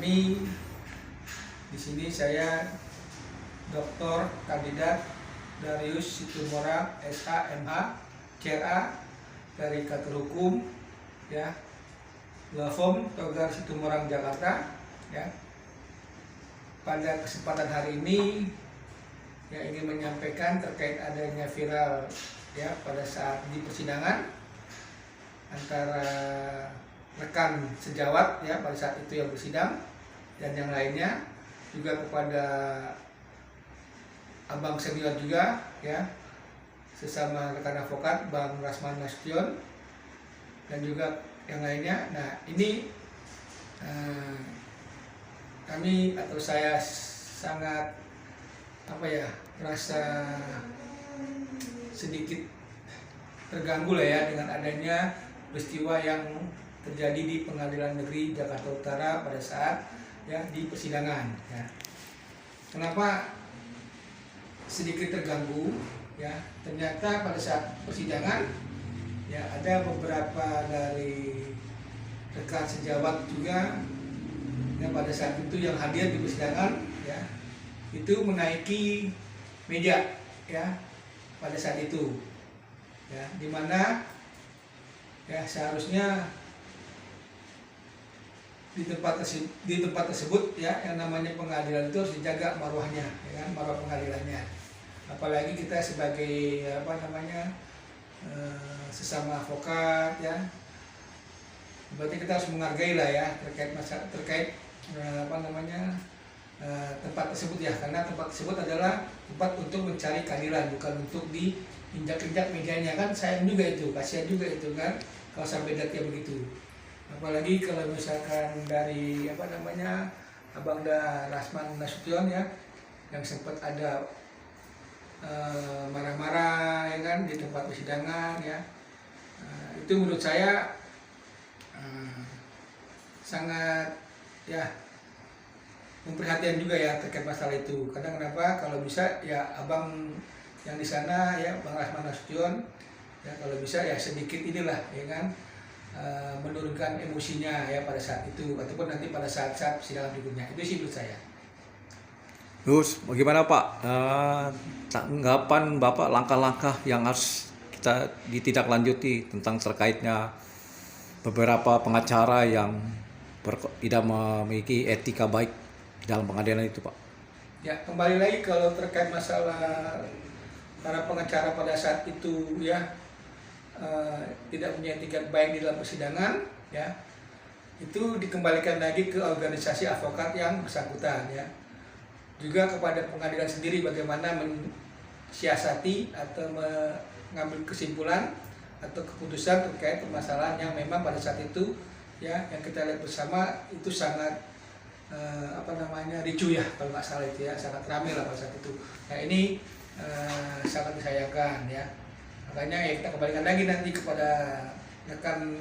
kami di sini saya Dr. Kandidat Darius Situmorang SH/MH CRA dari Kantor Hukum ya Lafom Togar Situmorang Jakarta ya. Pada kesempatan hari ini ya ingin menyampaikan terkait adanya viral ya pada saat di persidangan antara rekan sejawat ya pada saat itu yang bersidang dan yang lainnya, juga kepada abang senior juga ya sesama rekan advokat Bang Rasman Nasution dan juga yang lainnya. Nah ini kami atau saya sangat merasa sedikit terganggu lah ya dengan adanya peristiwa yang terjadi di Pengadilan Negeri Jakarta Utara pada saat ya di persidangan ya. Kenapa sedikit terganggu ya? Ternyata pada saat persidangan ya ada beberapa dari rekan sejawat juga ya pada saat itu yang hadir di persidangan ya itu menaiki meja ya pada saat itu ya, dimana ya seharusnya di tempat tersebut ya yang namanya pengadilan itu harus dijaga marwahnya ya kan, marwah pengadilannya. Apalagi kita sebagai sesama advokat ya, berarti kita harus menghargai lah ya terkait tempat tersebut ya, karena tempat tersebut adalah tempat untuk mencari keadilan, bukan untuk diinjak-injak mejanya kan. Sayang juga itu, kasihan juga itu kan kalau sampai kayak begitu. Apalagi kalau misalkan dari Abang Rasman Nasution ya yang sempat ada marah-marah ya kan di tempat persidangan ya, itu menurut saya sangat ya memprihatinkan juga ya terkait masalah itu. Karena kenapa? Kalau bisa ya abang yang di sana ya Bang Rasman Nasution ya kalau bisa ya sedikit inilah ya kan menurunkan emosinya ya pada saat itu ataupun nanti pada saat-saat persidangan berikutnya. Itu sih menurut saya. Terus bagaimana Pak tanggapan Bapak langkah-langkah yang harus kita ditindaklanjuti tentang terkaitnya beberapa pengacara yang tidak memiliki etika baik di dalam pengadilan itu Pak? Ya kembali lagi kalau terkait masalah para pengacara pada saat itu ya tidak punya etika baik di dalam persidangan ya, itu dikembalikan lagi ke organisasi advokat yang bersangkutan ya, juga kepada pengadilan sendiri bagaimana mensiasati atau mengambil kesimpulan atau keputusan terkait permasalahan yang memang pada saat itu ya yang kita lihat bersama itu sangat ricuh ya kalau nggak salah itu ya, sangat ramai lah pada saat itu. Nah ini sangat disayangkan ya. Makanya ya kita kembalikan lagi nanti kepada rekan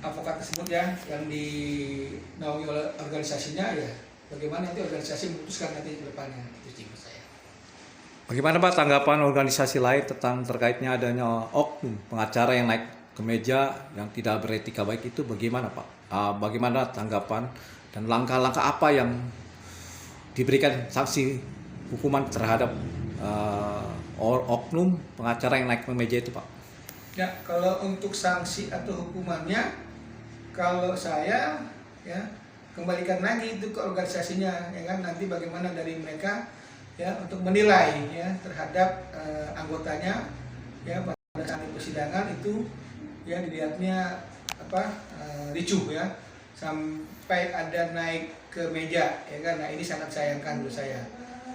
advokat tersebut ya yang dinaungi oleh organisasinya ya, bagaimana nanti organisasi memutuskan nanti ke depannya. Itu sih menurut saya. Bagaimana Pak tanggapan organisasi lain tentang terkaitnya adanya oknum pengacara yang naik ke meja yang tidak beretika baik itu, bagaimana Pak? Bagaimana tanggapan dan langkah-langkah apa yang diberikan sanksi hukuman terhadap oknum pengacara yang naik ke meja itu Pak? Ya kalau untuk sanksi atau hukumannya, kalau saya ya kembalikan lagi itu ke organisasinya ya kan, nanti bagaimana dari mereka ya untuk menilai ya terhadap anggotanya ya pada saat persidangan itu ya dilihatnya ricuh ya sampai ada naik ke meja ya kan. Nah ini sangat sayangkan menurut saya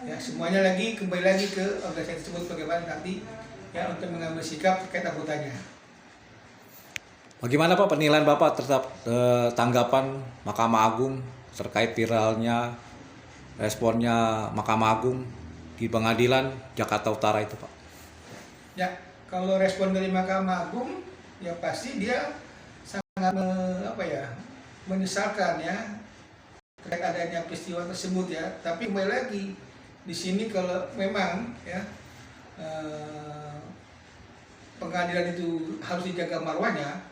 ya. Semuanya lagi kembali lagi ke organisasi tersebut bagaimana nanti ya untuk mengambil sikap terkait anggotanya. Bagaimana Pak penilaian Bapak terhadap tanggapan Mahkamah Agung terkait viralnya responnya Mahkamah Agung di Pengadilan Jakarta Utara itu Pak? Ya kalau respon dari Mahkamah Agung ya pasti dia sangat menyesalkan ya terkait adanya peristiwa tersebut ya. Tapi kembali lagi di sini kalau memang ya pengadilan itu harus dijaga marwahnya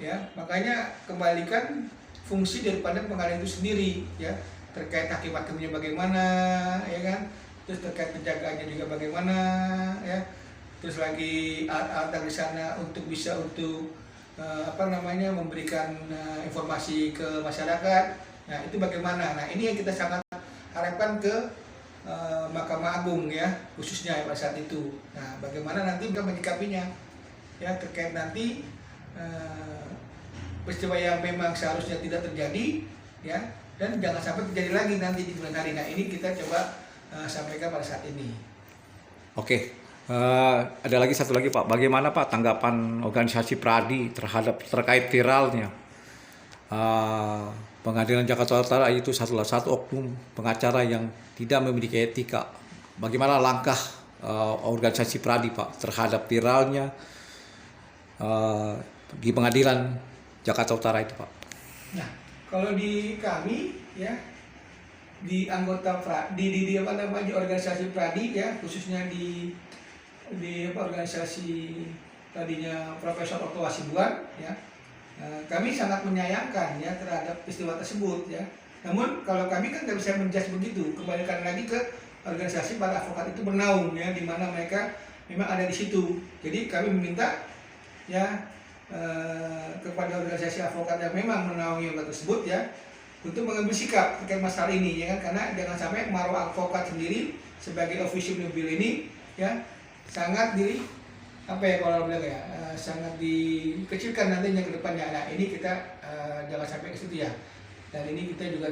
ya, makanya kembalikan fungsi daripada pengadilan itu sendiri, ya, terkait hakim-hakimnya bagaimana, ya kan, terus terkait penjagaannya juga bagaimana, ya, terus lagi alat-alat di sana untuk bisa memberikan informasi ke masyarakat. Nah, itu bagaimana? Nah, ini yang kita sangat harapkan ke Mahkamah Agung, ya, khususnya pada saat itu. Nah, bagaimana nanti mereka menyikapinya, ya, terkait nanti peristiwa yang memang seharusnya tidak terjadi, ya, dan jangan sampai terjadi lagi nanti di bulan hari. Nah, ini kita coba sampaikan pada saat ini. Oke, ada lagi satu lagi Pak, bagaimana Pak tanggapan organisasi Pradi terkait viralnya Pengadilan Jakarta Utara itu salah satu oknum pengacara yang tidak memiliki etika. Bagaimana langkah organisasi Pradi Pak terhadap viralnya di Pengadilan Jakarta Utara itu Pak? Nah, kalau di kami, ya, di anggota di organisasi Pradi, ya, khususnya di organisasi tadinya Profesor Otto Hasibuan, ya, kami sangat menyayangkan, ya, terhadap peristiwa tersebut, ya. Namun kalau kami kan nggak bisa menjudge begitu, kembalikan lagi ke organisasi para advokat itu bernaung, ya, di mana mereka memang ada di situ. Jadi kami meminta, ya, kepada organisasi advokat yang memang menaungi hal tersebut, ya, untuk mengambil sikap terkait masalah ini, ya kan, karena jangan sampai marwah advokat sendiri sebagai officium nobil ini, ya, sangat kalau bilang, ya, sangat dikecilkan nantinya ke depannya. Nah, ini kita jangan sampai ke situ, ya, dan ini kita juga